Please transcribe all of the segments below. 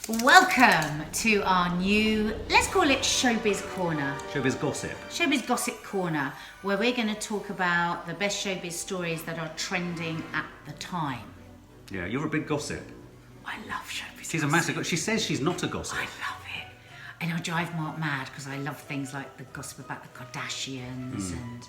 Welcome to our new, let's call it Showbiz Corner. Showbiz Gossip. Showbiz Gossip Corner, where we're going to talk about the best showbiz stories that are trending at the time. Yeah, you're a big gossip. I love showbiz She's gossip. a massive. She says she's not a gossip. I love it. And I drive Mark mad because I love things like the gossip about the Kardashians and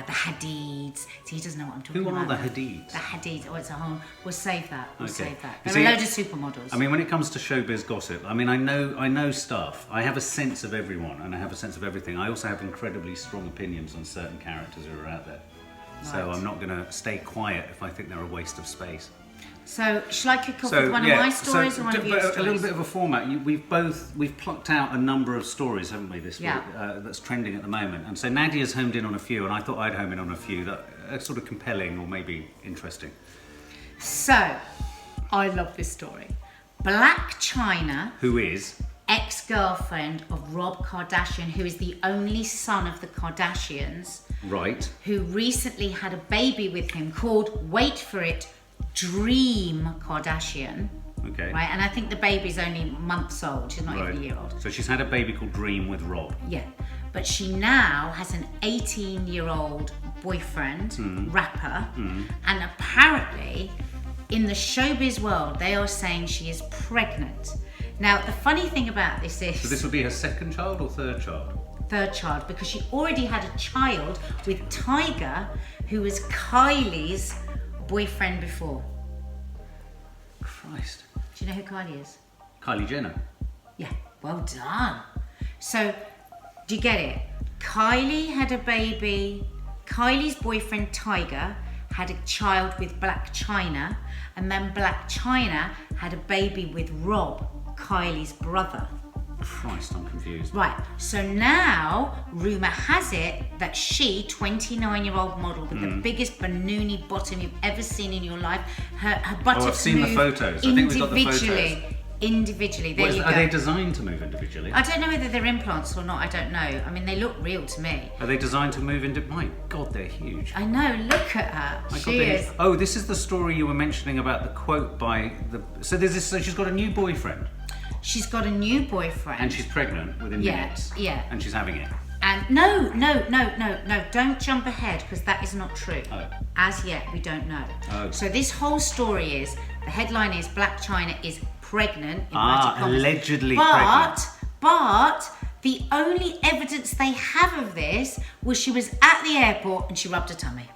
the Hadids. See, he doesn't know what I'm talking Who about. are the Hadids? The Hadids. Oh, it's a whole. We'll save that. We'll Okay. save that. You There are see, loads of supermodels. I mean, when it comes to showbiz gossip, I mean, I know stuff. I have a sense of everyone, and I have a sense of everything. I also have incredibly strong opinions on certain characters who are out there. So Right. I'm not going to stay quiet if I think they're a waste of space. So, shall I kick off with one of my stories or one of your stories? A little bit of a format. We've plucked out a number of stories, haven't we, this week, that's trending at the moment. And so Nadia's homed in on a few, and I thought I'd home in on a few that are sort of compelling or maybe interesting. So, I love this story. Blac Chyna, Who is? ex-girlfriend of Rob Kardashian, who is the only son of the Kardashians, Right. who recently had a baby with him called, wait for it, Dream Kardashian. Okay. Right, and I think the baby's only months old. She's not even a year old. So she's had a baby called Dream with Rob. Yeah, but she now has an 18-year-old boyfriend, rapper, and apparently in the showbiz world they are saying she is pregnant. Now the funny thing about this is So this would be her second child or third child? third child, because she already had a child with Tiger, who was Kylie's boyfriend before. Christ. Do you know who Kylie is? Kylie Jenner. Yeah, well done. So, do you get it? Kylie had a baby. Kylie's boyfriend Tiger had a child with Blac Chyna, and then Blac Chyna had a baby with Rob, Kylie's brother. Christ, I'm confused. Right, so now rumour has it that she, 29-year-old model with the biggest banooni bottom you've ever seen in your life, her buttocks I've seen the move photos. I think we've got the individually. There you go. Are they designed to move individually? I don't know whether they're implants or not, I don't know. I mean, they look real to me. Are they designed to move into... My God, they're huge. I know, look at her. My God, She they're is. huge. Oh, this is the story you were mentioning about the quote by the... So there's this... So she's got a new boyfriend. She's got a new boyfriend. And she's pregnant within minutes. Yeah. And she's having it. And no, don't jump ahead, because that is not true. Oh. As yet, we don't know. Oh. So this whole story is, the headline is Blac Chyna is pregnant, inverted commas. Allegedly but, pregnant. But the only evidence they have of this was she was at the airport and she rubbed her tummy.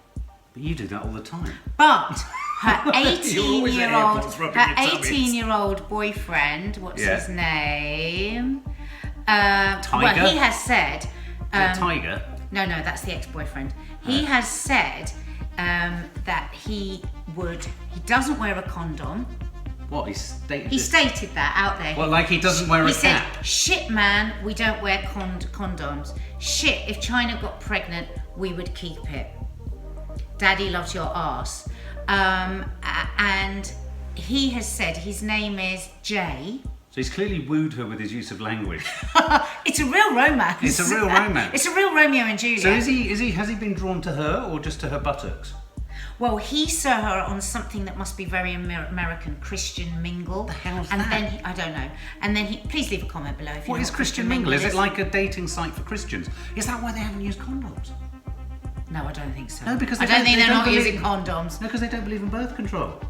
But you do that all the time. But her You're always at airports rubbing your tummies. 18-year-old boyfriend, what's Yeah. his name? Tiger? Well, he has said. Tiger? No, that's the ex-boyfriend. He has said that he doesn't wear a condom. What? He stated He this? stated that out there. Well, like he doesn't wear a He said, cap. shit man, we don't wear condoms. Shit, if China got pregnant, we would keep it. Daddy loves your ass. And he has said his name is Jay. So he's clearly wooed her with his use of language. It's a real romance. It's a real romance. It's a real Romeo and Juliet. So has he been drawn to her or just to her buttocks? Well, he saw her on something that must be very American, Christian Mingle. The hell's and that? then I don't know. And then please leave a comment below if you What know is what Christian Mingle? Is it like a dating site for Christians? Is that why they haven't used condoms? No, I don't think so. No, because I they don't think they they're don't not believe- using condoms. No, because they don't believe in birth control.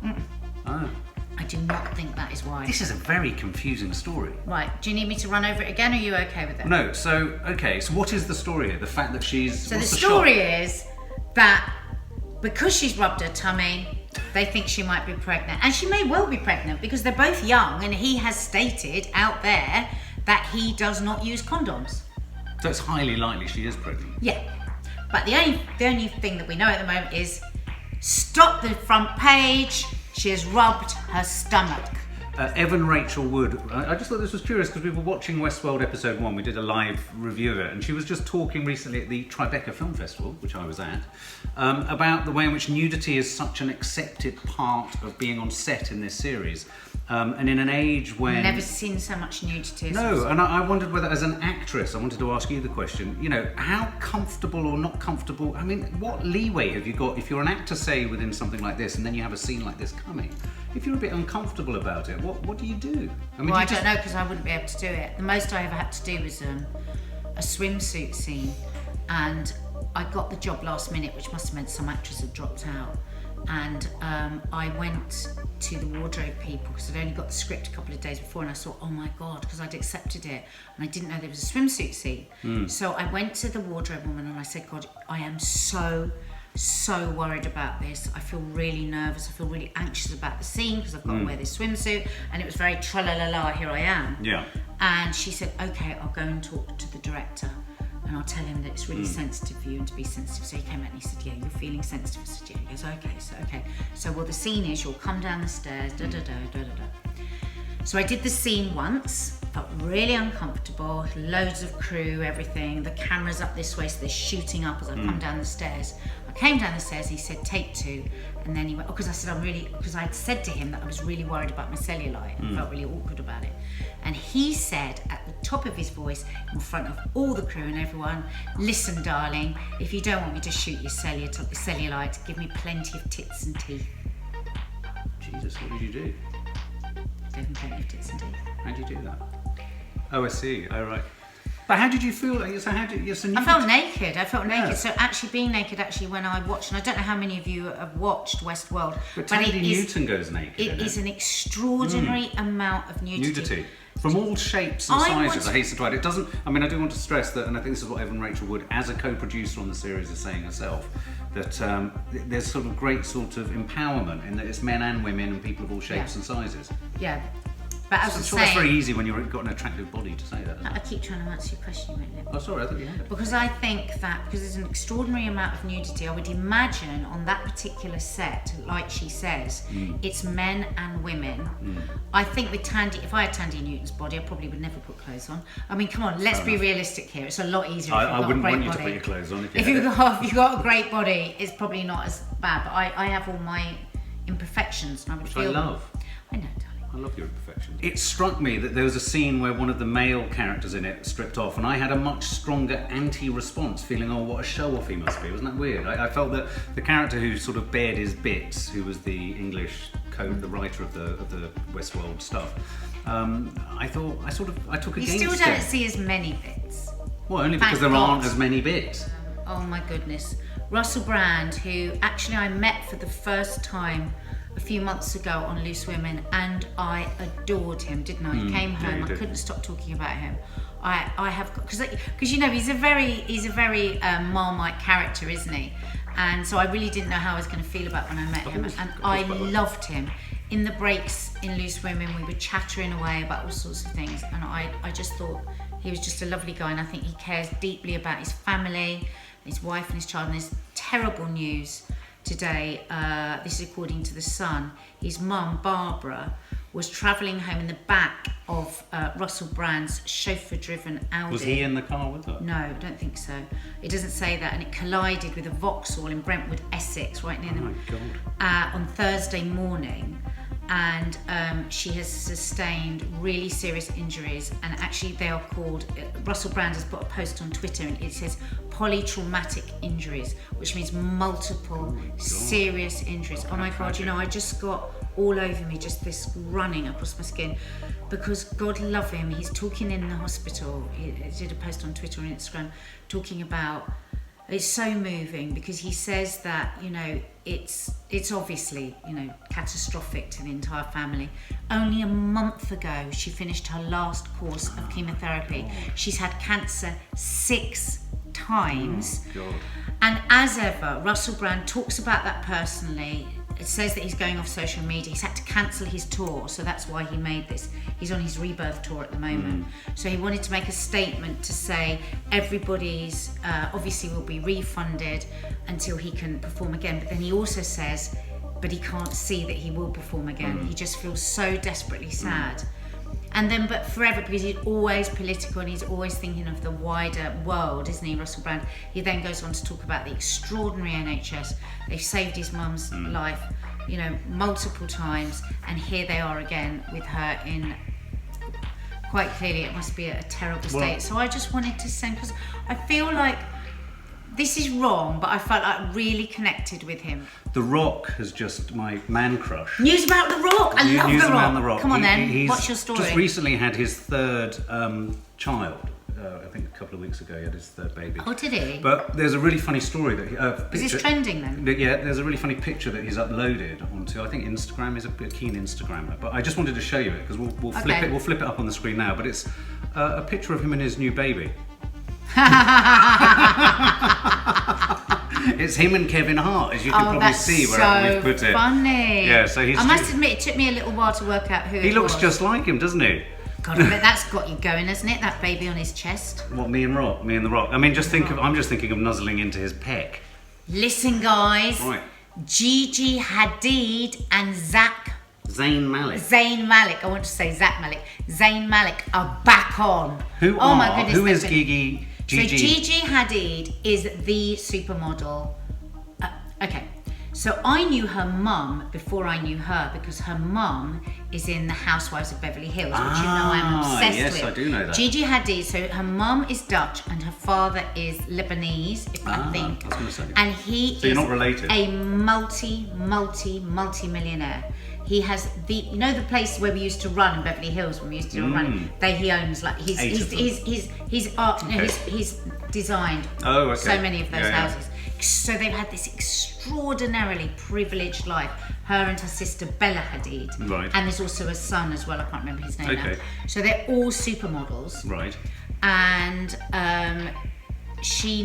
Oh. I do not think that is why. This is a very confusing story. Right, do you need me to run over it again, or are you okay with it? No, so what is the story here? The fact that she's... So the what's story shock? is that because she's rubbed her tummy, they think she might be pregnant. And she may well be pregnant because they're both young, and he has stated out there that he does not use condoms. So it's highly likely she is pregnant. Yeah. But the only thing that we know at the moment is stop the front page. She has rubbed her stomach. Evan Rachel Wood. I just thought this was curious because we were watching Westworld episode 1. We did a live review of it, and she was just talking recently at the Tribeca Film Festival, which I was at, about the way in which nudity is such an accepted part of being on set in this series. And in an age when... I've never seen so much nudity. No, and I wondered whether, as an actress, I wanted to ask you the question, you know, how comfortable or not comfortable, I mean, what leeway have you got if you're an actor, say, within something like this, and then you have a scene like this coming? if you're a bit uncomfortable about it, what do you do? I mean, Well, I don't know, because I wouldn't be able to do it. The most I ever had to do was a swimsuit scene, and I got the job last minute, which must have meant some actress had dropped out. And I went to the wardrobe people, because I'd only got the script a couple of days before, and I thought, oh my God, because I'd accepted it and I didn't know there was a swimsuit scene. So I went to the wardrobe woman and I said, God, I am so worried about this. I feel really nervous. I feel really anxious about the scene because I've got to wear this swimsuit. And it was very tra-la-la-la, here I am. Yeah. And she said, okay, I'll go and talk to the director and I'll tell him that it's really sensitive for you and to be sensitive. So he came out and he said, yeah, you're feeling sensitive. I said, yeah. He goes, okay. So well, the scene is you'll come down the stairs, da-da-da. So I did the scene once, felt really uncomfortable, loads of crew, everything. The camera's up this way, so they're shooting up as I come down the stairs. I came down the stairs, he said, take 2. And then he went, because I said, because I'd said to him that I was really worried about my cellulite and felt really awkward about it. And he said at the top of his voice, in front of all the crew and everyone, listen, darling, if you don't want me to shoot your cellulite, give me plenty of tits and teeth. Jesus, what did you do? Gave him plenty of tits and teeth. How did you do that? Oh, I see. Oh, right. But how did you feel? So how did you? I felt naked. So actually being naked, when I watched, and I don't know how many of you have watched Westworld, but Tandy Newton goes naked. It is an extraordinary amount of nudity. From all shapes and sizes, I hasten to add. It doesn't, I mean, I do want to stress that, and I think this is what Evan Rachel Wood, as a co-producer on the series, is saying herself, that there's sort of great sort of empowerment in that it's men and women and people of all shapes and sizes. Yeah. But as I'm sure that's very easy when you've got an attractive body to say that, isn't it? I keep trying to answer your question, you won't let me. Oh, sorry, I thought you had it. Because I think that, because there's an extraordinary amount of nudity, I would imagine on that particular set, like she says, it's men and women. I think with Tandy, if I had Tandy Newton's body, I probably would never put clothes on. I mean, come on, let's be realistic here. It's a lot easier if you've got a great body. I wouldn't want you to put your clothes on if you've got a great body, it's probably not as bad. But I have all my imperfections, and I would feel. I love. I know, darling. I love your imperfections. It struck me that there was a scene where one of the male characters in it stripped off, and I had a much stronger anti-response, feeling, oh, what a show-off he must be. Wasn't that weird? I felt that the character who sort of bared his bits, who was the English the writer of the Westworld stuff, I took against it. You still don't see as many bits. Well, only because there aren't as many bits. Oh my goodness. Russell Brand, who actually I met for the first time a few months ago on Loose Women, and I adored him, didn't I? He came home, I couldn't stop talking about him. I have, because you know he's a very Marmite character, isn't he? And so I really didn't know how I was going to feel about when I met him, and I loved him. In the breaks in Loose Women, we were chattering away about all sorts of things, and I just thought he was just a lovely guy, and I think he cares deeply about his family, his wife and his child. And there's terrible news today, this is according to The Sun. His mum, Barbara, was travelling home in the back of Russell Brand's chauffeur-driven Audi. Was he in the car with her? No, I don't think so. It doesn't say that, and it collided with a Vauxhall in Brentwood, Essex, right near them. Oh my God. On Thursday morning, and she has sustained really serious injuries, and actually they are called, Russell Brand has put a post on Twitter and it says polytraumatic injuries, which means multiple serious injuries. Oh my God, you know, I just got all over me just this running across my skin, because God love him, he's talking in the hospital. He did a post on Twitter and Instagram talking about, it's so moving, because he says that, you know, it's obviously, you know, catastrophic to the entire family. Only a month ago she finished her last course of chemotherapy. She's had cancer 6 times. And as ever, Russell Brand talks about that personally. It says that he's going off social media. He's had to cancel his tour, so that's why he made this. He's on his Rebirth tour at the moment. So he wanted to make a statement to say everybody's obviously will be refunded until he can perform again. But then he also says, but he can't see that he will perform again. He just feels so desperately sad. And then, but forever, because he's always political and he's always thinking of the wider world, isn't he, Russell Brand? He then goes on to talk about the extraordinary NHS. They've saved his mum's life, you know, multiple times, and here they are again with her in, quite clearly, it must be a terrible state. So I just wanted to send, because I feel like this is wrong, but I felt like I really connected with him. The Rock has just my man crush. News about The Rock. I love News The Rock. around The Rock. Come on then, He's what's your story? Just recently had his third child. I think a couple of weeks ago he had his third baby. Oh, did he? But there's a really funny story that Is this trending then? Yeah, there's a really funny picture that he's uploaded onto, I think Instagram. Is a keen Instagrammer. But I just wanted to show you it because we'll flip it up on the screen now. But it's a picture of him and his new baby. It's him and Kevin Hart, as you can probably see where we've put it. Funny. Yeah, so he's. I must admit, it took me a little while to work out who he it looks was. just like him, doesn't he? God, I bet that's got you going, hasn't it? That baby on his chest. What, me and The Rock? I mean, I'm just thinking of nuzzling into his peck. Listen, guys. Right. Gigi Hadid and Zayn Malik. Zayn Malik. I want to say Zach Malik. Zayn Malik are back on. My goodness. Who is Gigi? So Gigi Hadid is the supermodel. Okay. So I knew her mum before I knew her because her mum is in the Housewives of Beverly Hills, which you know I'm obsessed with. Yes, I do know that. Gigi Hadid, so her mum is Dutch and her father is Lebanese, I think. I was going to say. And he So you're not related? A multi-millionaire. He has the place where we used to run in Beverly Hills when we used to run. He owns like he's art. Okay. He's designed so many of those houses. So they've had this extraordinarily privileged life. Her and her sister Bella Hadid. Right. And there's also a son as well. I can't remember his name now. So they're all supermodels. Right. And she's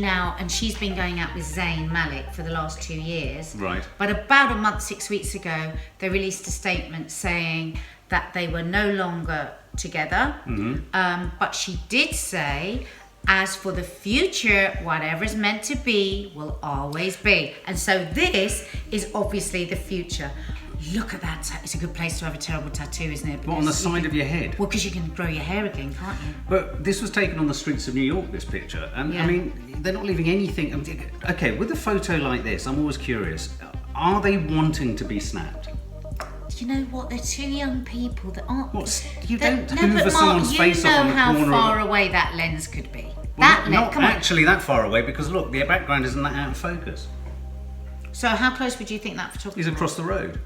been going out with Zayn Malik for the last 2 years. Right. But about a month, 6 weeks ago, they released a statement saying that they were no longer together. Mm-hmm. But she did say, as for the future, whatever's meant to be will always be. And so this is obviously the future. Look at that. It's a good place to have a terrible tattoo, isn't it? What, on the side of your head? Well, because you can grow your hair again, can't you? But this was taken on the streets of New York, this picture. And I mean, they're not leaving anything. Okay, with a photo like this, I'm always curious. Are they wanting to be snapped? You know what? They're two young people that aren't. What? You don't hoover someone's face off on the corner. You know how far away that lens could be. Not actually that far away, because look, the background isn't that out of focus. So how close would you think that photographer? He's across the road.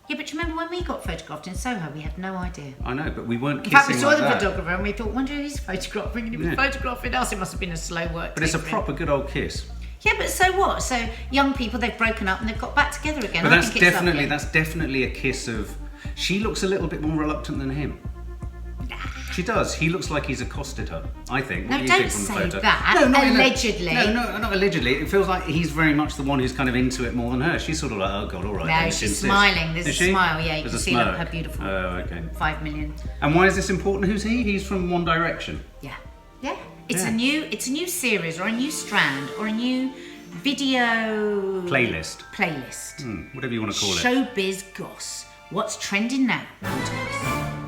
Yeah, but you remember when we got photographed in Soho? We had no idea. I know, but we weren't kissing. In fact, we saw like the that. photographer and we thought, wonder who he's photographing, and he was photographing us. It must have been a slow work. But it's a proper good old kiss. Yeah, but so what? So young people, they've broken up and they've got back together again. But that's definitely a kiss of. She looks a little bit more reluctant than him. She does. He looks like he's accosted her, I think. No, what do you don't think from the say photo? that. No, Allegedly. No, not allegedly. It feels like he's very much the one who's kind of into it more than her. She's sort of like, oh God, all right. No, she's smiling. There's a smile, yeah. You can see her beautiful 5 million. And why is this important? Who's he? He's from One Direction. Yeah. Yeah. It's a new series or a new strand or a new video... Playlist. Playlist. Whatever you want to call it. Showbiz goss. What's trending now?